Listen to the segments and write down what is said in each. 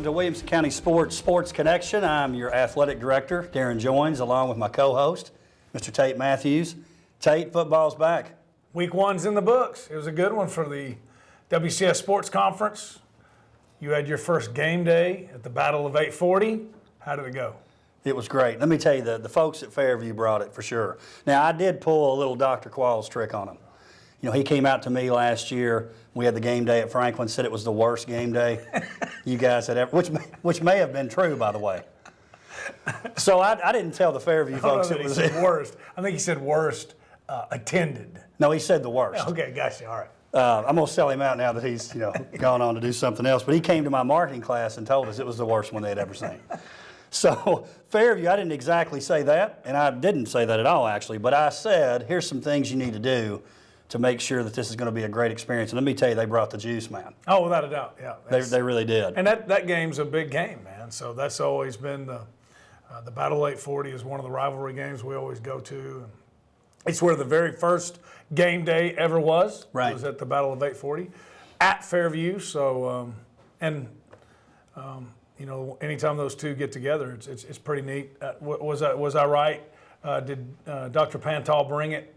welcome to Williamson County Sports Connection. I'm your athletic director, Darrin joins, along with my co-host, Mr. Tate Mathews. Tate, football's back. Week one's in the books. It was a good one for the WCS Sports Conference. You had your first game day at the Battle of 840. How did it go? It was great. Let me tell you, the folks at Fairview brought it for sure. Now, I did pull a little Dr. Qualls trick on him. You know, he came out to me last year. We had the game day at Franklin, said it was the worst game day you guys had ever, which may have been true, by the way. So I didn't tell the Fairview folks it was worst. I think he said worst attended. No, he said the worst. Okay, gotcha. All right. I'm going to sell him out now that he's gone on to do something else. But he came to my marketing class and told us it was the worst one they'd ever seen. So Fairview, I didn't exactly say that, and I didn't say that at all, actually. But I said, here's some things you need to do to make sure that this is going to be a great experience. And let me tell you, they brought the juice, man. Oh, without a doubt, yeah. They really did. And that game's a big game, man. So that's always been the Battle 840 is one of the rivalry games we always go to. And it's where the very first game day ever was. Right. It was at the Battle of 840 at Fairview. So, anytime those two get together, it's pretty neat. Was I right? Did Dr. Pantal bring it?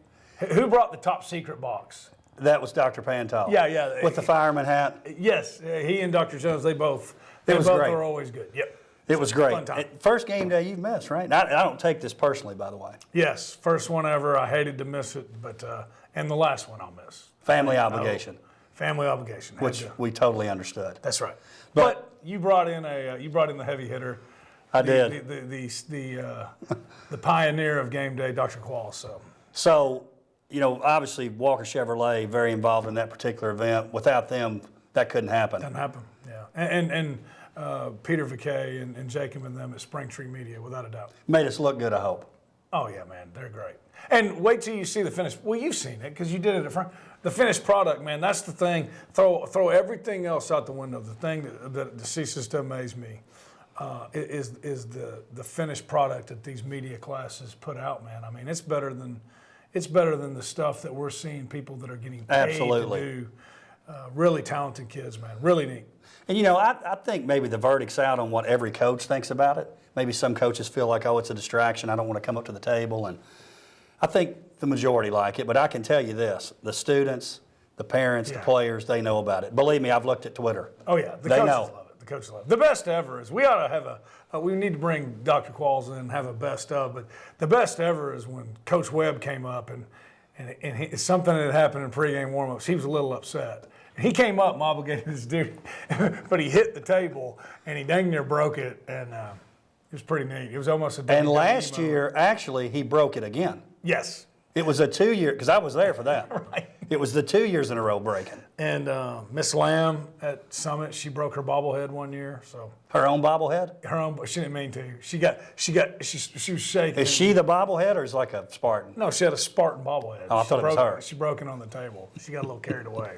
Who brought the top secret box? That was Dr. Pantal. Yeah. With the fireman hat. Yes, he and Dr. Jones, they both great. are always good. Yep. It was great. Fun time. First game day you've missed, right? I don't take this personally, by the way. Yes, first one ever. I hated to miss it, but and the last one I'll miss. Family obligation. Family obligation. Which we totally understood. That's right. But you brought in the heavy hitter. I did. The pioneer of game day, Dr. Qualls. So, obviously Walker Chevrolet very involved in that particular event. Without them, that couldn't happen. Doesn't happen. Yeah. And Peter Vickay and Jacob and them at Springtree Media, without a doubt. Made us look good, I hope. Oh, yeah, man. They're great. And wait till you see the finished. Well, you've seen it because you did it at front. The finished product, man, that's the thing. Throw everything else out the window. The thing that ceases to amaze me is the finished product that these media classes put out, man. I mean, it's better than the stuff that we're seeing people that are getting paid Absolutely. to do. Really talented kids, man. Really neat. And, I think maybe the verdict's out on what every coach thinks about it. Maybe some coaches feel like, oh, it's a distraction. I don't want to come up to the table. And I think the majority like it. But I can tell you this. The students, the parents, the players, they know about it. Believe me, I've looked at Twitter. Oh, yeah. The coaches love it. The coaches love it. The best ever is we ought to have we need to bring Dr. Qualls in and have a best of. But the best ever is when Coach Webb came up and something had happened in pregame warmups. He was a little upset. He came up and obligated his duty, but he hit the table and he dang near broke it, and it was pretty neat. It was almost a And last year, actually, he broke it again. Yes. It was a 2-year, because I was there for that. Right. It was the 2 years in a row breaking. And Miss Lamb at Summit, she broke her bobblehead one year. So Her own bobblehead? her own, she didn't mean to. She was shaking. Is she the bobblehead or is like a Spartan? No, she had a Spartan bobblehead. Oh, I thought it was her. She broke it on the table. She got a little carried away.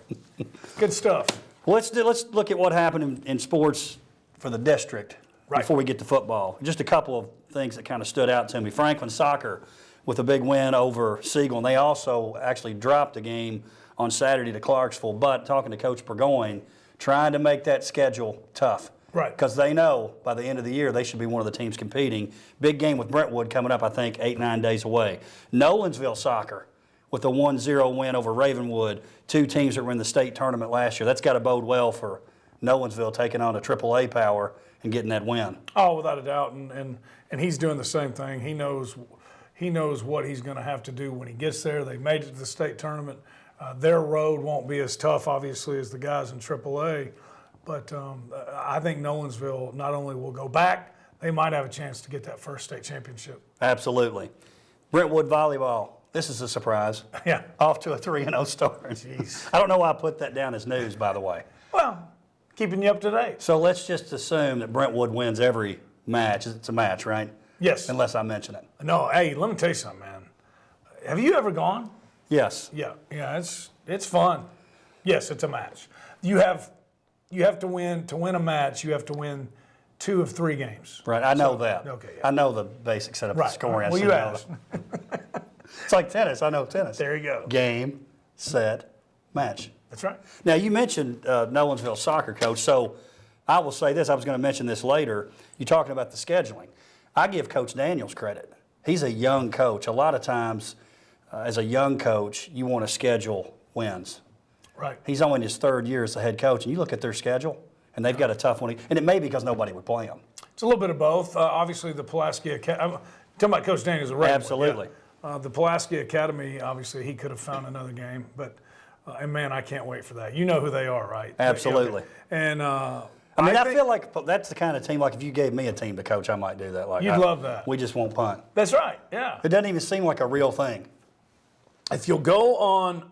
Good stuff. Well, let's look at what happened in sports for the district before we get to football. Just a couple of things that kind of stood out to me. Franklin soccer with a big win over Siegel, and they also actually dropped a game on Saturday to Clarksville. But talking to Coach Burgoyne, trying to make that schedule tough. Right. Because they know by the end of the year they should be one of the teams competing. Big game with Brentwood coming up, I think, 8-9 days away. Nolensville soccer with a 1-0 win over Ravenwood, two teams that were in the state tournament last year. That's got to bode well for Nolensville taking on a AAA power and getting that win. Oh, without a doubt. And he's doing the same thing. He knows what he's going to have to do when he gets there. They made it to the state tournament. Their road won't be as tough, obviously, as the guys in AAA. But I think Nolensville not only will go back, they might have a chance to get that first state championship. Absolutely. Brentwood volleyball. This is a surprise. Yeah. Off to a 3-0 start. Jeez. I don't know why I put that down as news, by the way. Well, keeping you up to date. So let's just assume that Brentwood wins every match. It's a match, right? Yes. Unless I mention it. No, hey, let me tell you something, man. Have you ever gone? Yes. Yeah, it's fun. Yes, it's a match. You have to win a match. You have to win 2 of 3 games. Right, I know that. Okay, yeah. I know the basic setup of scoring. Well, you asked. It's like tennis. I know tennis. There you go. Game, set, match. That's right. Now, you mentioned Nolensville soccer coach. So I will say this, I was going to mention this later. You're talking about the scheduling. I give Coach Daniels credit. He's a young coach. A lot of times, as a young coach, you want to schedule wins. Right. He's only in his 3rd year as the head coach, and you look at their schedule, and they've got a tough one. And it may be because nobody would play them. It's a little bit of both. Obviously, the Pulaski Academy. I'm talking about Coach Daniels, a Ravenwood. Absolutely. Yeah. The Pulaski Academy, obviously, he could have found another game, but and man, I can't wait for that. You know who they are, right? Absolutely. And I feel like that's the kind of team. Like if you gave me a team to coach, I might do that. Like you'd love that. We just won't punt. That's right. Yeah. It doesn't even seem like a real thing. If you'll go on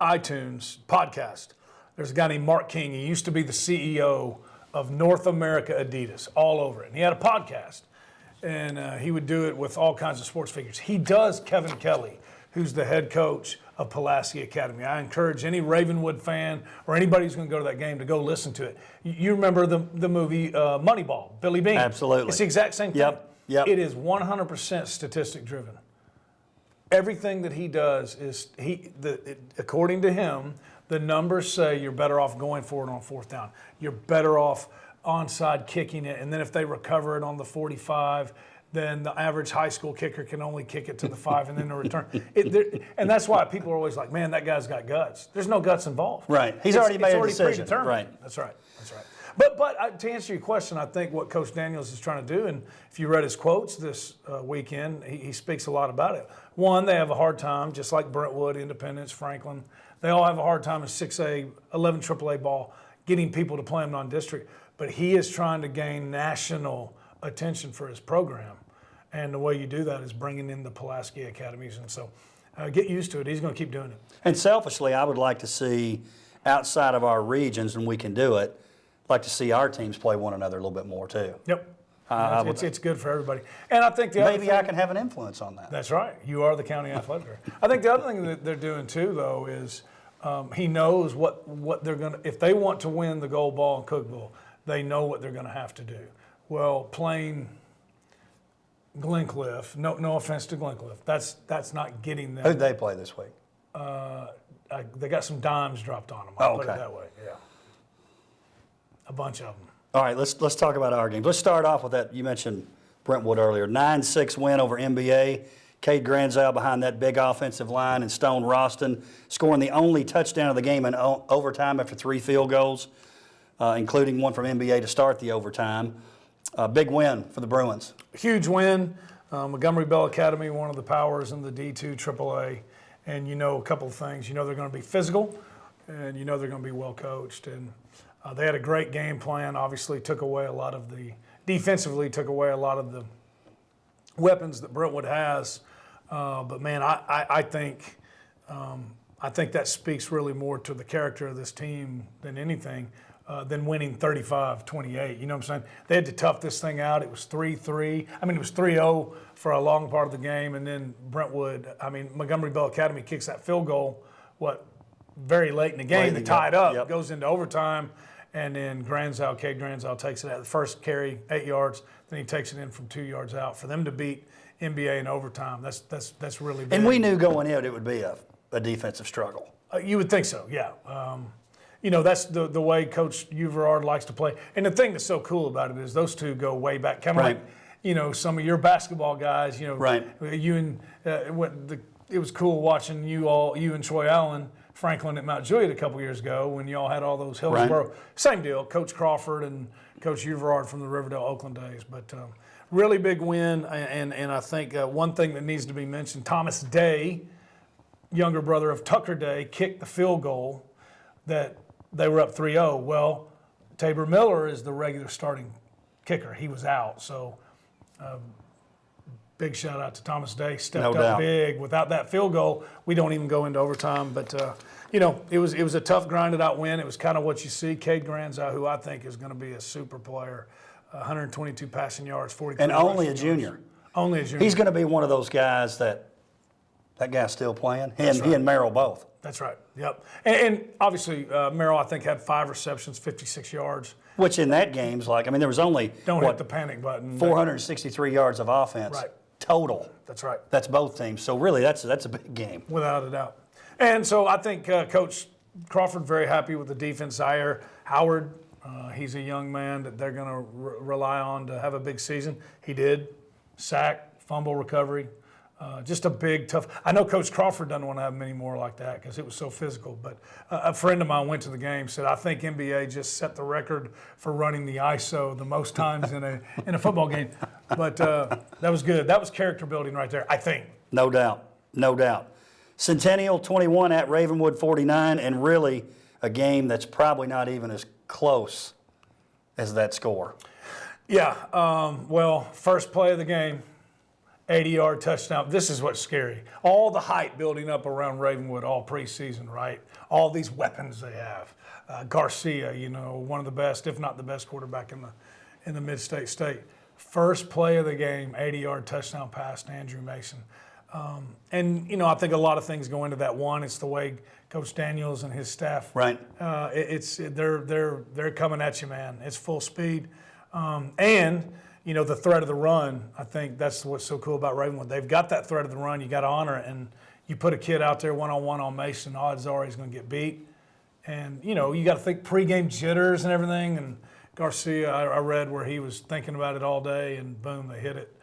iTunes podcast, there's a guy named Mark King. He used to be the CEO of North America Adidas, all over it. And he had a podcast, and he would do it with all kinds of sports figures. He does Kevin Kelly, who's the head coach of Pulaski Academy. I encourage any Ravenwood fan or anybody who's going to go to that game to go listen to it. You remember the movie Moneyball, Billy Beane? Absolutely. It's the exact same thing. Yep. It is 100% statistic driven. Everything that he does is, according to him, the numbers say you're better off going for it on 4th down. You're better off onside kicking it, and then if they recover it on the 45, then the average high school kicker can only kick it to the 5 and then the return. And that's why people are always like, man, that guy's got guts. There's no guts involved. Right. He's already made a decision. Predetermined. Right. That's right. That's right. But to answer your question, I think what Coach Daniels is trying to do, and if you read his quotes this weekend, he speaks a lot about it. One, they have a hard time, just like Brentwood, Independence, Franklin. They all have a hard time in 6A, 11 AAA ball, getting people to play them non-district. But he is trying to gain national attention for his program. And the way you do that is bringing in the Pulaski academies. And so get used to it. He's going to keep doing it. And selfishly, I would like to see, outside of our regions, and we can do it, like to see our teams play one another a little bit more too. Yep. It's good for everybody. And I think maybe I can have an influence on that. That's right. You are the county athletic director. I think the other thing that they're doing too, though, is he knows what they're going to, if they want to win the gold ball and Cook Bowl, they know what they're going to have to do. Well, playing Glencliff, no offense to Glencliff, that's not getting them. Who'd they play this week? They got some dimes dropped on them. I'll put it that way. Yeah. A bunch of them. All right, let's talk about our games. Let's start off with that. You mentioned Brentwood earlier. 9-6 win over NBA. Cade Granzow behind that big offensive line, and Stone Roston scoring the only touchdown of the game in overtime after 3 field goals, including one from NBA to start the overtime. Big win for the Bruins. Huge win. Montgomery Bell Academy, one of the powers in the D2 AAA. And you know a couple of things. You know they're going to be physical, and you know they're going to be well coached. And they had a great game plan. Obviously, defensively took away a lot of the weapons that Brentwood has. But man, I think that speaks really more to the character of this team than anything, than winning 35-28. You know what I'm saying? They had to tough this thing out. It was 3-3. I mean, it was 3-0 for a long part of the game, and then Montgomery Bell Academy kicks that field goal, very late in the game to tie it up. Goes into overtime, and then Cade Granzow takes it at the first carry, 8 yards. Then he takes it in from 2 yards out. For them to beat NBA in overtime, that's really big. And we knew going in it would be a defensive struggle. You would think so, yeah. That's the way Coach Uverard likes to play. And the thing that's so cool about it is those two go way back, kind of like some of your basketball guys. Right. You and it was cool watching you and Troy Allen, Franklin at Mount Juliet a couple years ago when you all had all those Hillsborough. Right. Same deal, Coach Crawford and Coach Uverard from the Riverdale Oakland days. But really big win, and I think one thing that needs to be mentioned, Thomas Day, younger brother of Tucker Day, kicked the field goal that they were up 3-0. Well, Tabor Miller is the regular starting kicker. He was out, so big shout out to Thomas Day. Stepped up big. Without that field goal, we don't even go into overtime. But it was a tough, grinded out win. It was kind of what you see. Cade Granzow, who I think is going to be a super player, 122 passing yards, 43. And only a junior. Only a junior. He's going to be one of those guys that guy's still playing. He and Merrill both. That's right. Yep. And obviously, Merrill, I think, had 5 receptions, 56 yards. Which in that game's there was only hit the panic button. 463 yards of offense total. That's right. That's both teams. So really, that's a big game. Without a doubt. And so I think Coach Crawford very happy with the defense. Zaire Howard He's a young man that they're going to rely on to have a big season. He did. Sack, fumble recovery. Just a big, tough. I know Coach Crawford doesn't want to have many more like that because it was so physical. But a friend of mine went to the game, said, I think NBA just set the record for running the ISO the most times in a football game. But that was good. That was character building right there, I think. No doubt. No doubt. Centennial 21 at Ravenwood 49, and really a game that's probably not even as close as that score. Yeah. Well, first play of the game. 80-yard touchdown. This is what's scary. All the hype building up around Ravenwood all preseason, right? All these weapons they have. Garcia, one of the best, if not the best quarterback in the mid-state state. First play of the game, 80-yard touchdown pass to Andrew Mason. And I think a lot of things go into that. One, it's the way Coach Daniels and his staff. Right. They're coming at you, man. It's full speed. And the threat of the run, I think that's what's so cool about Ravenwood. They've got that threat of the run. You got to honor it. And you put a kid out there one-on-one on Mason, odds are he's going to get beat. And, you got to think pregame jitters and everything. And Garcia, I read where he was thinking about it all day, and boom, they hit it.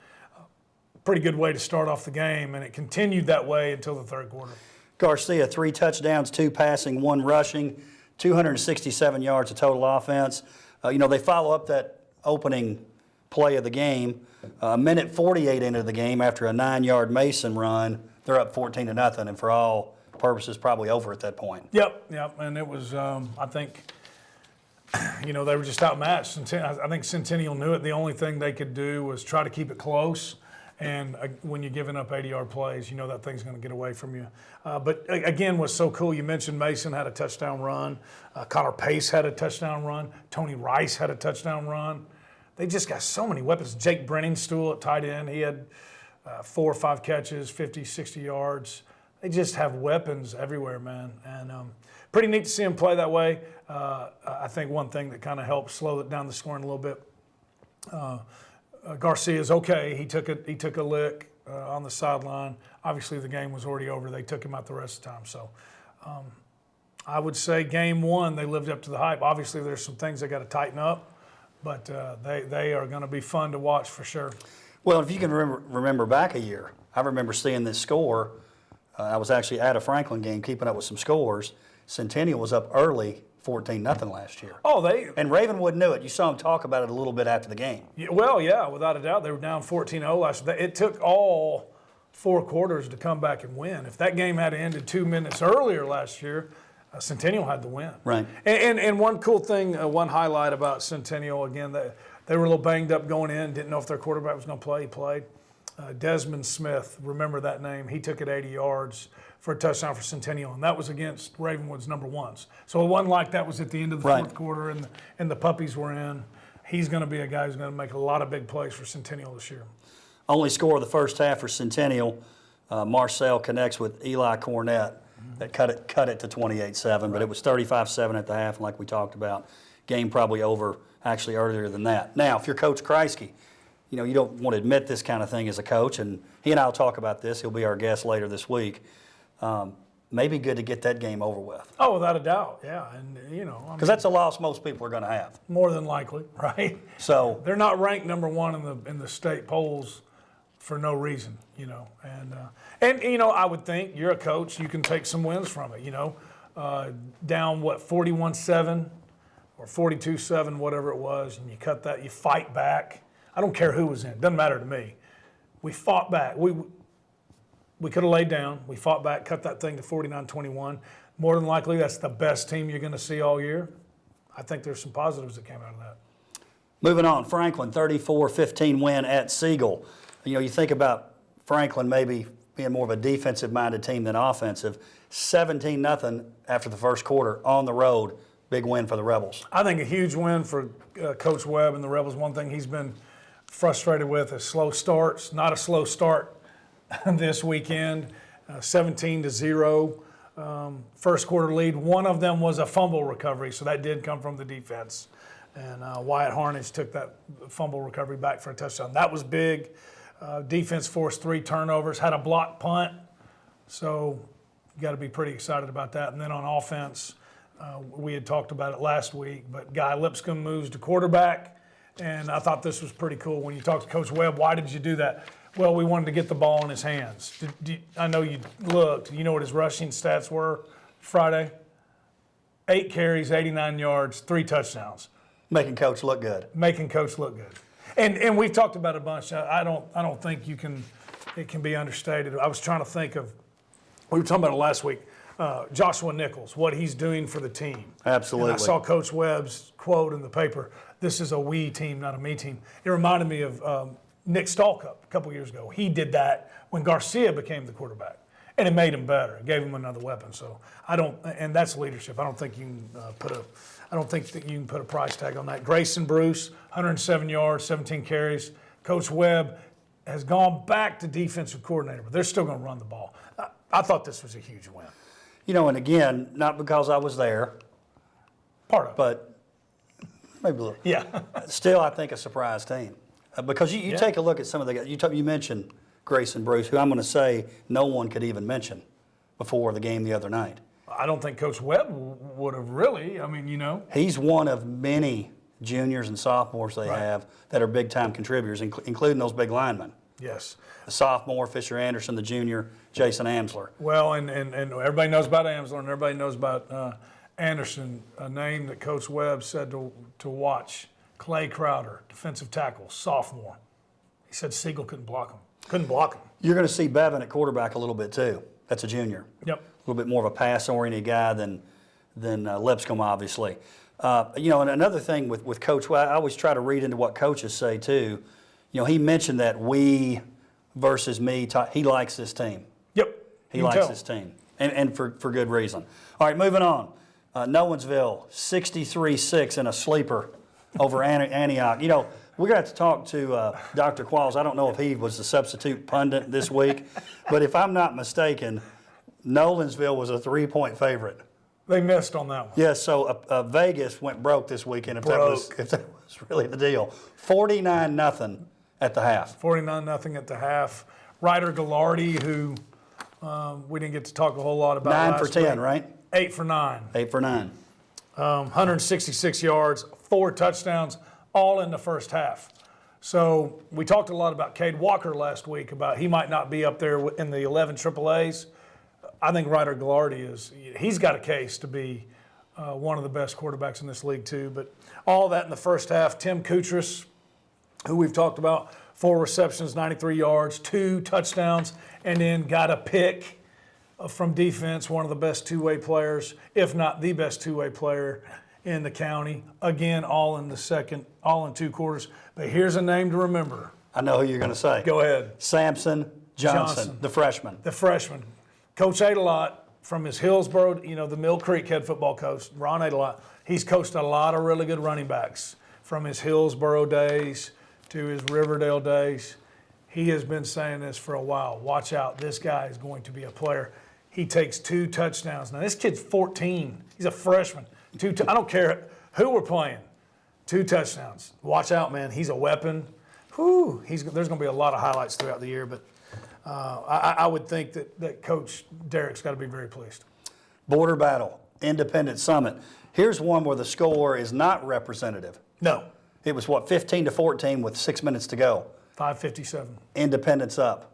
Pretty good way to start off the game, and it continued that way until the third quarter. Garcia, 3 touchdowns, 2 passing, 1 rushing, 267 yards of total offense. They follow up that opening play of the game. A minute 48 into the game after a 9-yard Mason run, they're up 14-0, and for all purposes, probably over at that point. Yep, and it was, I think, they were just outmatched. I think Centennial knew it. The only thing they could do was try to keep it close, and when you're giving up 80-yard plays, that thing's going to get away from you. But again, what's so cool, you mentioned Mason had a touchdown run. Connor Pace had a touchdown run. Tony Rice had a touchdown run. They just got so many weapons. Jake Brenningstool at tight end, he had 4 or 5 catches, 50, 60 yards. They just have weapons everywhere, man. And pretty neat to see them play that way. I think one thing that kind of helped slow it down the scoring a little bit, Garcia's okay. He took a lick on the sideline. Obviously, the game was already over. They took him out the rest of the time. So I would say game 1, they lived up to the hype. Obviously, there's some things they got to tighten up. But they are going to be fun to watch for sure. Well, if you can remember back a year, I remember seeing this score. I was actually at a Franklin game keeping up with some scores. Centennial was up early, 14-0 last year. And Ravenwood knew it. You saw them talk about it a little bit after the game. Well, yeah, without a doubt. They were down 14-0 last year. It took all 4 quarters to come back and win. If that game had ended 2 minutes earlier last year, Centennial had the win. Right. And one cool thing, one highlight about Centennial, again, they were a little banged up going in, didn't know if their quarterback was going to play. He played. Desmond Smith, remember that name. He took it 80 yards for a touchdown for Centennial, and that was against Ravenwood's number 1s. So it wasn't like that was at the end of the fourth quarter and the puppies were in. He's going to be a guy who's going to make a lot of big plays for Centennial this year. Only score of the first half for Centennial. Marcel connects with Eli Cornett. That cut it to 28-7, but it was 35-7 at the half, and like we talked about, game probably over actually earlier than that. Now, if you're Coach Kreisky, you don't want to admit this kind of thing as a coach, and he and I will talk about this. He'll be our guest later this week. Maybe good to get that game over with. Oh, without a doubt, yeah, and because that's a loss most people are going to have. More than likely, right? So they're not ranked number 1 in the state polls for no reason, and I would think you're a coach, you can take some wins from it, down 41-7 or 42-7, whatever it was, and you cut that, you fight back. I don't care who was in, it doesn't matter to me. We fought back. We could have laid down. We fought back, cut that thing to 49-21. More than likely, that's the best team you're going to see all year. I think there's some positives that came out of that. Moving on, Franklin, 34-15 win at Siegel. You think about Franklin maybe being more of a defensive-minded team than offensive. 17-0 after the first quarter on the road. Big win for the Rebels. I think a huge win for Coach Webb and the Rebels. One thing he's been frustrated with is slow starts. Not a slow start this weekend. 17-0. First quarter lead. One of them was a fumble recovery, so that did come from the defense. And Wyatt Harnage took that fumble recovery back for a touchdown. That was big. Defense forced 3 turnovers, had a blocked punt. So you got to be pretty excited about that. And then on offense, We had talked about it last week, but Guy Lipscomb moves to quarterback, and I thought this was pretty cool. When you talked to Coach Webb, why did you do that? Well, we wanted to get the ball in his hands. I know you looked. You know what his rushing stats were Friday? 8 carries, 89 yards, 3 touchdowns. Making Coach look good. Making Coach look good. And we've talked about it a bunch. I don't think it can be understated. I was trying to think of, we were talking about it last week, Joshua Nichols, what he's doing for the team. Absolutely. And I saw Coach Webb's quote in the paper, this is a we team, not a me team. It reminded me of Nick Stallcup a couple years ago. He did that when Garcia became the quarterback. And it made him better. It gave him another weapon. So and that's leadership. I don't think you can put a price tag on that. Grayson Bruce, 107 yards, 17 carries. Coach Webb has gone back to defensive coordinator, but they're still going to run the ball. I thought this was a huge win. You know, and again, not because I was there, Part of it. but maybe a little. Yeah. Still, I think a surprise team. Because you take a look at some of the guys. You mentioned Grayson Bruce, who I'm going to say no one could even mention before the game the other night. I don't think Coach Webb would have really. I mean, He's one of many juniors and sophomores they have that are big-time contributors, including those big linemen. Yes. The sophomore, Fisher Anderson, the junior, Jason Amsler. Well, and everybody knows about Amsler, and everybody knows about Anderson, a name that Coach Webb said to watch. Clay Crowder, defensive tackle, sophomore. He said Siegel couldn't block him. You're going to see Bevan at quarterback a little bit too. That's a junior. Yep. A little bit more of a pass-oriented guy than Lipscomb, obviously. And another thing with Coach, I always try to read into what coaches say too. He mentioned that we versus me. He likes this team. Yep. He likes this team, and for good reason. All right, moving on. Nolensville, 63-6 in a sleeper over Antioch. We're going to have to talk to Dr. Qualls. I don't know if he was the substitute pundit this week, but if I'm not mistaken, Nolensville was a 3-point favorite. They missed on that one. Yes, so Vegas went broke this weekend if that was really the deal. 49-0 at the half. 49-0 at the half. Ryder Gallardi, who we didn't get to talk a whole lot about 9 last for 10, week. right? 8 for 9. 8 for 9. 166 yards, 4 touchdowns, all in the first half. So we talked a lot about Cade Walker last week, about he might not be up there in the 11 AAAs. I think Ryder Gallardi he's got a case to be one of the best quarterbacks in this league too. But all that in the first half. Tim Kutras, who we've talked about, 4 receptions, 93 yards, 2 touchdowns, and then got a pick from defense, one of the best two-way players, if not the best two-way player in the county. Again, all in 2 quarters. But here's a name to remember. I know who you're going to say. Go ahead. Samson Johnson, the freshman. The freshman. Coach ate a lot from his Hillsboro, the Mill Creek head football coach. Ron ate a lot. He's coached a lot of really good running backs from his Hillsboro days to his Riverdale days. He has been saying this for a while. Watch out. This guy is going to be a player. He takes 2 touchdowns. Now, this kid's 14. He's a freshman. I don't care who we're playing. 2 touchdowns. Watch out, man. He's a weapon. Whew. There's going to be a lot of highlights throughout the year, but I would think that Coach Derrick's got to be very pleased. Border battle, Independent Summit. Here's one where the score is not representative. No. It was, 15-14 with 6 minutes to go. 5:57. Independence up.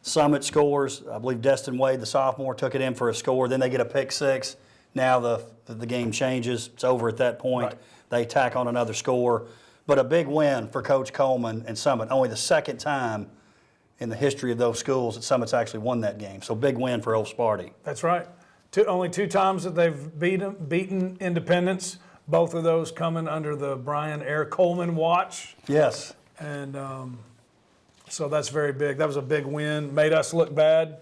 Summit scores. I believe Destin Wade, the sophomore, took it in for a score. Then they get a pick 6. Now the game changes. It's over at that point. Right. They tack on another score. But a big win for Coach Coleman and Summit. Only the second time in the history of those schools that Summit's actually won that game. So big win for Old Sparty. That's right. Only 2 times that they've beaten Independence. Both of those coming under the Brian Air Coleman watch. Yes. And so that's very big. That was a big win. Made us look bad,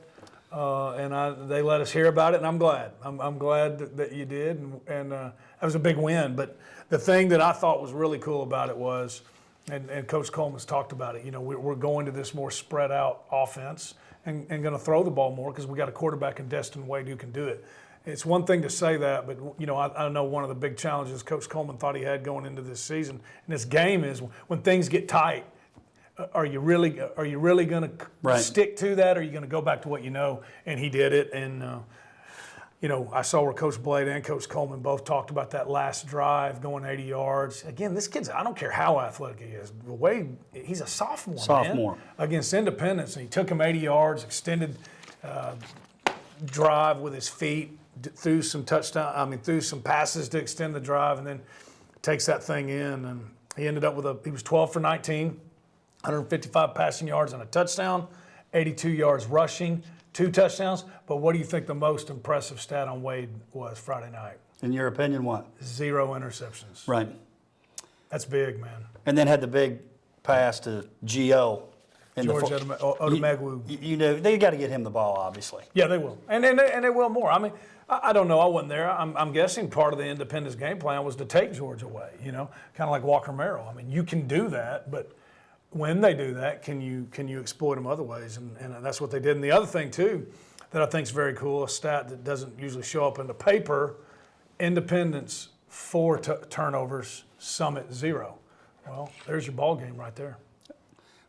and they let us hear about it, and I'm glad. I'm glad that you did, and that was a big win. But the thing that I thought was really cool about it was, and Coach Coleman's talked about it, we're going to this more spread out offense and going to throw the ball more because we got a quarterback in Destin Wade who can do it. It's one thing to say that, but I know one of the big challenges Coach Coleman thought he had going into this season and this game is when things get tight. Are you really going to stick to that, or are you going to go back to what you know? And he did it, and I saw where Coach Blade and Coach Coleman both talked about that last drive going 80 yards. Again, this kid's, I don't care how athletic he is. The way he's a sophomore. Man, against Independence. And he took him 80 yards, extended drive with his feet, threw some passes to extend the drive, and then takes that thing in. And he ended up he was 12 for 19, 155 passing yards and a touchdown, 82 yards rushing, 2 touchdowns. But what do you think the most impressive stat on Wade was Friday night? In your opinion, what? 0 interceptions. Right. That's big, man. And then had the big pass to Gio. George Odumegwu. They got to get him the ball, obviously. Yeah, they will. And they will more. I mean, I don't know. I wasn't there. I'm guessing part of the Independence game plan was to take George away, kind of like Walker Merrill. I mean, you can do that, but when they do that, can you exploit them other ways? And that's what they did. And the other thing, too, that I think is very cool, a stat that doesn't usually show up in the paper, Independence 4 turnovers, Summit 0. Well, there's your ball game right there.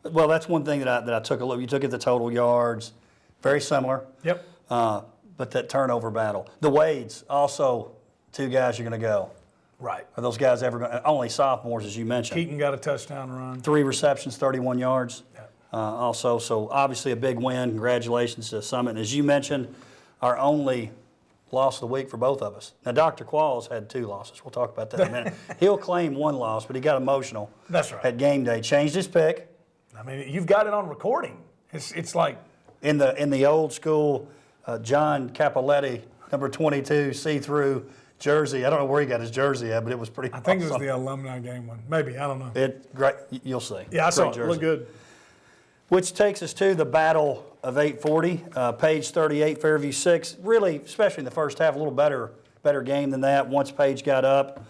Well, that's one thing that I took a look. You took at the total yards, very similar. Yep. But that turnover battle. The Wades, also 2 guys are going to go. Right. Are those guys ever going to? Only sophomores, as you mentioned. Keaton got a touchdown run. 3 receptions, 31 yards. Yep. Also, so obviously a big win. Congratulations to Summit. And as you mentioned, our only loss of the week for both of us. Now, Dr. Qualls had 2 losses. We'll talk about that in a minute. He'll claim 1 loss, but he got emotional. That's right. At game day. Changed his pick. I mean, you've got it on recording. It's like in the old school John Capoletti, number 22, see-through jersey. I don't know where he got his jersey at, but it was pretty. I think awesome. It was the alumni game one. Maybe, I don't know. Great. You'll see. Yeah, I saw it. Looked good. Which takes us to the Battle of 840, page 38, Fairview 6. Really, especially in the first half, a little better game than that. Once Page got up,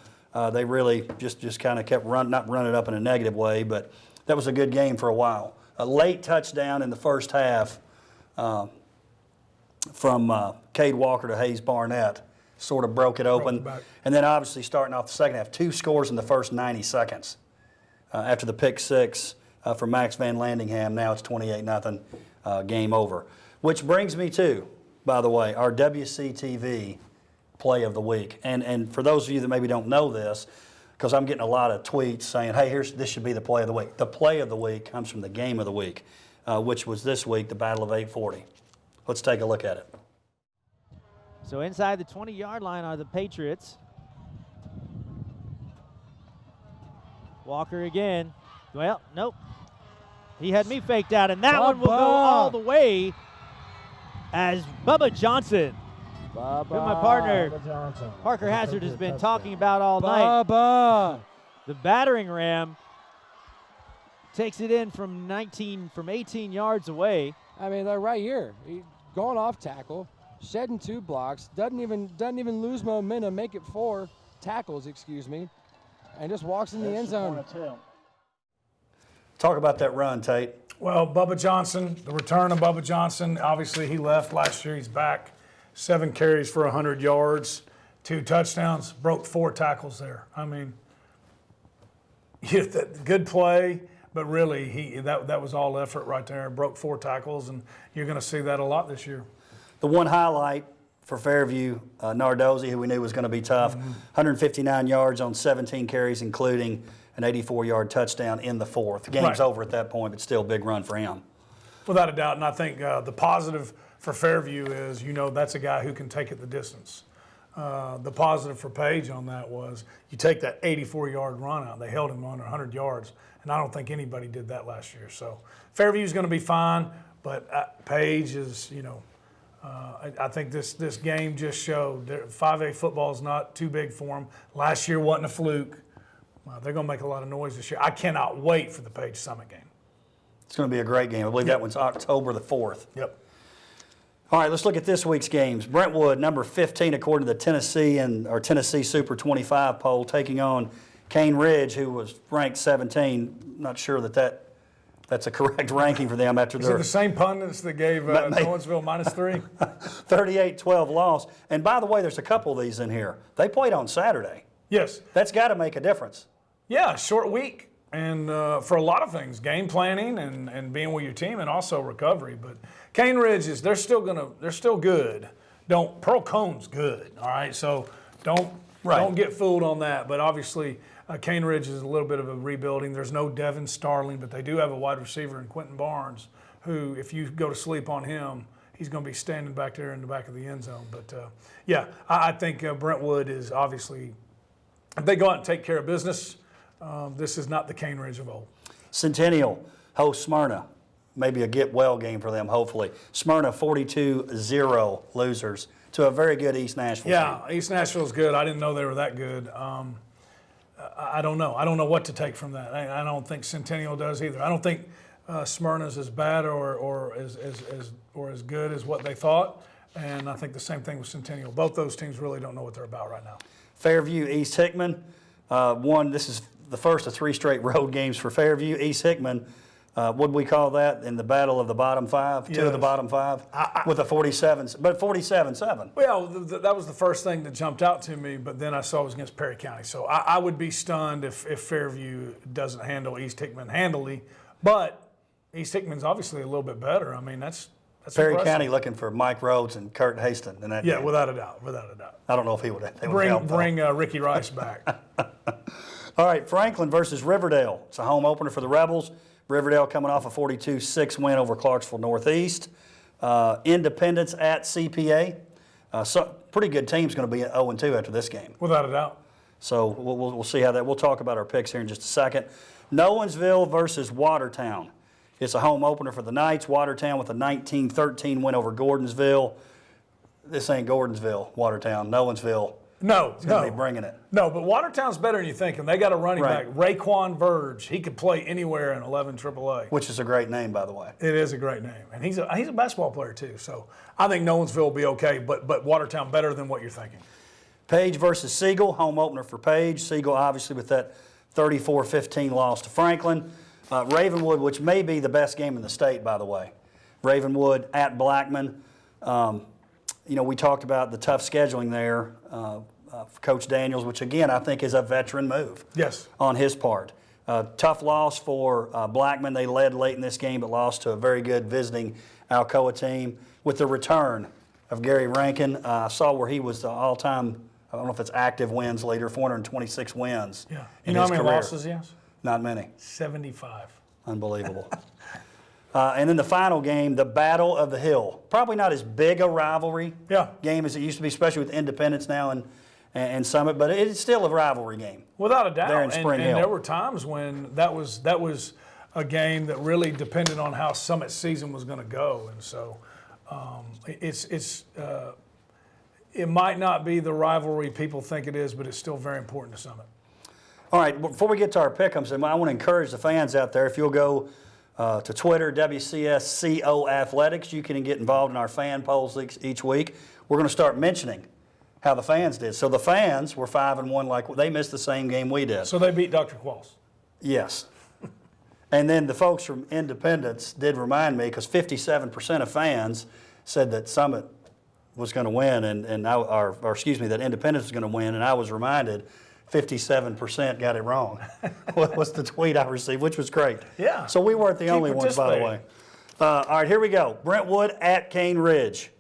they really just kind of kept not running it up in a negative way, but that was a good game for a while. A late touchdown in the first half from Cade Walker to Hayes Barnett sort of broke it open. And then obviously starting off the second half, 2 scores in the first 90 seconds. After the pick 6 from Max Van Landingham, now it's 28-0, game over. Which brings me to, by the way, our WCTV play of the week. And for those of you that maybe don't know this, because I'm getting a lot of tweets saying, hey, this should be the play of the week. The play of the week comes from the game of the week, which was this week, the Battle of 840. Let's take a look at it. So inside the 20-yard line are the Patriots. Walker again. Well, nope. He had me faked out, and that one will go all the way as Bubba Johnson, who my partner Parker Hazard has been talking about all night. The battering ram takes it in from 18 yards away. I mean, they're right here. Going off tackle, shedding 2 blocks, doesn't even lose momentum, make it 4 tackles, and just walks in the end zone. Talk about that run, Tate. Well, Bubba Johnson, the return of Bubba Johnson. Obviously, he left last year. He's back. 7 carries for 100 yards, 2 touchdowns, broke 4 tackles there. I mean, good play, but really that was all effort right there. Broke 4 tackles, and you're going to see that a lot this year. The one highlight for Fairview, Nardozzi, who we knew was going to be tough, 159 yards on 17 carries, including an 84-yard touchdown in the 4th. The game's over at that point, but still a big run for him. Without a doubt, and I think the positive for Fairview is, that's a guy who can take it the distance. The positive for Page on that was you take that 84-yard run out. They held him under 100 yards, and I don't think anybody did that last year. So Fairview's going to be fine, but Page is, I think this game just showed 5A football is not too big for them. Last year wasn't a fluke. They're going to make a lot of noise this year. I cannot wait for the Page Summit game. It's going to be a great game. I believe that one's October the 4th. Yep. All right, let's look at this week's games. Brentwood, number 15, according to the Tennessee Super 25 poll, taking on Cane Ridge, who was ranked 17. Not sure that's a correct ranking for them after their... Is it the same pundits that gave Nolensville -3? 38-12 loss. And by the way, there's a couple of these in here. They played on Saturday. Yes. That's got to make a difference. Yeah, short week. And for a lot of things, game planning and being with your team, and also recovery. But Cane Ridge they're still good. Pearl Cone's good, all right? So don't get fooled on that. But obviously, Cane Ridge is a little bit of a rebuilding. There's no Devin Starling, but they do have a wide receiver in Quentin Barnes, who, if you go to sleep on him, he's going to be standing back there in the back of the end zone. But, I think Brentwood is obviously, if they go out and take care of business, this is not the Cane Ridge of old. Centennial hosts Smyrna. Maybe a get-well game for them, hopefully. Smyrna 42-0 losers to a very good East Nashville team. Yeah, East Nashville's good. I didn't know they were that good. I don't know. I don't know what to take from that. I don't think Centennial does either. I don't think Smyrna's as bad or as good as what they thought. And I think the same thing with Centennial. Both those teams really don't know what they're about right now. Fairview, East Hickman. This is the first of 3 straight road games for Fairview. East Hickman, what would we call that in the battle of the bottom 5? Yes. 2 of the bottom 5 with a 47-7. Well, that was the first thing that jumped out to me, but then I saw it was against Perry County. So I would be stunned if Fairview doesn't handle East Hickman handily. But East Hickman's obviously a little bit better. I mean, that's Perry impressive. County looking for Mike Rhodes and Kurt Haston in that game. Without a doubt. I don't know if they would Bring Ricky Rice back. All right, Franklin versus Riverdale. It's a home opener for the Rebels. Riverdale coming off a 42-6 win over Clarksville Northeast. Independence at CPA. Pretty good team's going to be 0-2 after this game. Without a doubt. So we'll see how that. We'll talk about our picks here in just a second. Nolensville versus Watertown. It's a home opener for the Knights. Watertown with a 19-13 win over Gordonsville. This ain't Gordonsville, Watertown. Nolensville. No. Going to be bringing it. No, but Watertown's better than you think, and they got a running back, Raekwon Verge. He could play anywhere in 11 AAA. Which is a great name, by the way. It is a great name, and he's a basketball player too. So I think Nolensville will be okay, but Watertown better than what you're thinking. Page versus Siegel, home opener for Page. Siegel obviously with that 34-15 loss to Franklin. Ravenwood, which may be the best game in the state, by the way. Ravenwood at Blackman. We talked about the tough scheduling there for Coach Daniels, which again I think is a veteran move. Yes. On his part. Tough loss for Blackman. They led late in this game but lost to a very good visiting Alcoa team. With the return of Gary Rankin, I saw where he was the all-time, I don't know if it's active wins leader, 426 wins. Yeah. You know how many losses he has? Not many. 75. Unbelievable. And then the final game, the Battle of the Hill. Probably not as big a rivalry game as it used to be, especially with Independence now and Summit, but it's still a rivalry game. Without a doubt. There in Spring Hill. And there were times when that was a game that really depended on how Summit's season was going to go, and so it might not be the rivalry people think it is, but it's still very important to Summit. All right, before we get to our pick'ems, I want to encourage the fans out there, if you'll go to Twitter, WCSCO Athletics, you can get involved in our fan polls each week. We're going to start mentioning how the fans did. So the fans were 5-1, like they missed the same game we did. So they beat Dr. Qualls. Yes. And then the folks from Independence did remind me, because 57% of fans said that Summit was going to win, that Independence was going to win, and I was reminded 57% got it wrong. Was the tweet I received, which was great. Yeah. So we weren't the only ones, by the way. All right, here we go. Brentwood at Cane Ridge.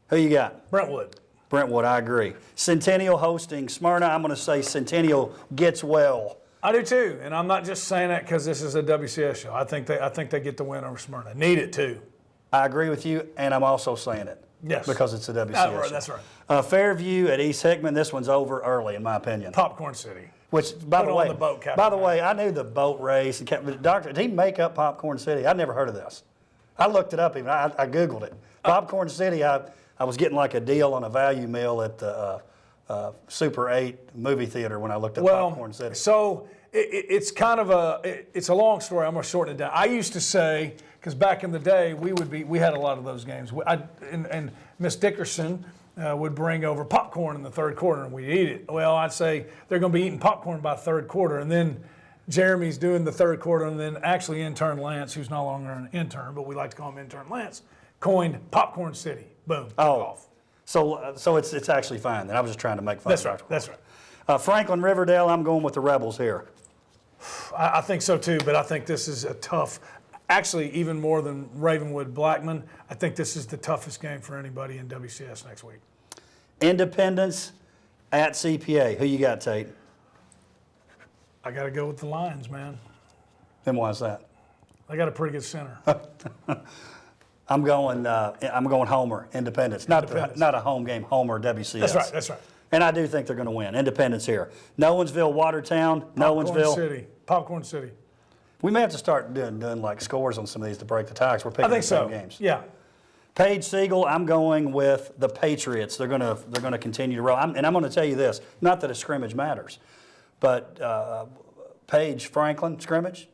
Who you got? Brentwood, I agree. Centennial hosting Smyrna. I'm going to say Centennial gets well. I do too, and I'm not just saying that because this is a WCS show. I think they get the win over Smyrna. Need it too. I agree with you, and I'm also saying it. Yes. Because it's a WCS show. That's right. Fairview at East Hickman. This one's over early, in my opinion. Popcorn City. Which, by the way, I knew the boat race. Did he make up Popcorn City? I'd never heard of this. I looked it up even. I Googled it. Popcorn City, I was getting like a deal on a value meal at the Super 8 movie theater when I looked at Popcorn City. So it's kind of it's a long story. I'm going to shorten it down. I used to say, because back in the day, we had a lot of those games. And Miss Dickerson would bring over popcorn in the third quarter and we'd eat it. Well, I'd say they're going to be eating popcorn by third quarter, and then Jeremy's doing the third quarter, and then actually intern Lance, who's no longer an intern, but we like to call him intern Lance, coined Popcorn City. Boom. Off. So it's actually fine. Then I was just trying to make fun. That's right. Franklin Riverdale. I'm going with the Rebels here. I think so too, but I think this is a tough. Actually, even more than Ravenwood Blackman, I think this is the toughest game for anybody in WCS next week. Independence at CPA. Who you got, Tate? I got to go with the Lions, man. And why is that? They got a pretty good center. I'm going Homer, Independence. Not a home game, Homer, WCS. That's right, that's right. And I do think they're going to win. Independence here. Nolensville, Watertown, Nolensville. Popcorn City. We may have to start doing like scores on some of these to break the ties. We're picking I think the same so. games. Yeah. Page, Siegel, I'm going with the Patriots. They're going to continue to roll. And I'm going to tell you this, not that a scrimmage matters, but Page, Franklin, scrimmage,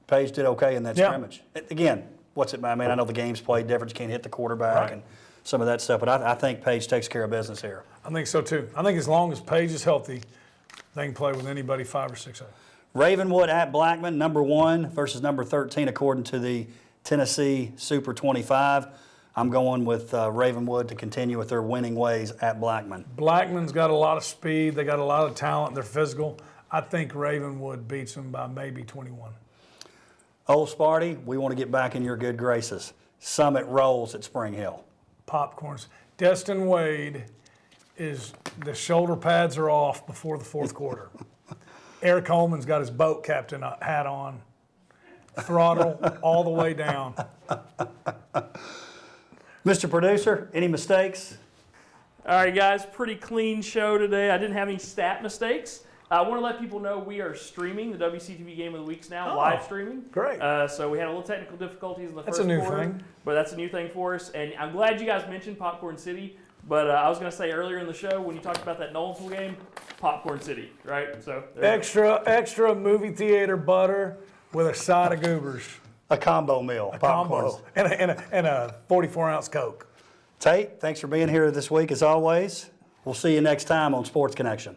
Page did okay in that scrimmage. Again, what's it matter? I mean, I know the game's played different. You can't hit the quarterback and some of that stuff, but I think Page takes care of business here. I think so too. I think as long as Page is healthy, they can play with anybody 5 or 6A. Ravenwood at Blackman, number 1 versus number 13 according to the Tennessee Super 25. I'm going with Ravenwood to continue with their winning ways at Blackman. Blackman's got a lot of speed. They got a lot of talent. They're physical. I think Ravenwood beats them by maybe 21. Old Sparty, we want to get back in your good graces. Summit rolls at Spring Hill. Popcorns. Destin Wade is, the shoulder pads are off before the fourth quarter. Eric Holman's got his boat captain hat on. Throttle all the way down. Mr. Producer, any mistakes? All right, guys, pretty clean show today. I didn't have any stat mistakes. I want to let people know we are streaming the WCTV Game of the Weeks now, live streaming. Great. So we had a little technical difficulties in the That's first a new quarter, thing. but that's a new thing for us. And I'm glad you guys mentioned Popcorn City. But I was going to say earlier in the show when you talked about that Nolensville game, Popcorn City, right? So Extra movie theater butter with a side of goobers. A combo meal. Combo. And a 44-ounce Coke. Tate, thanks for being here this week as always. We'll see you next time on Sports Connection.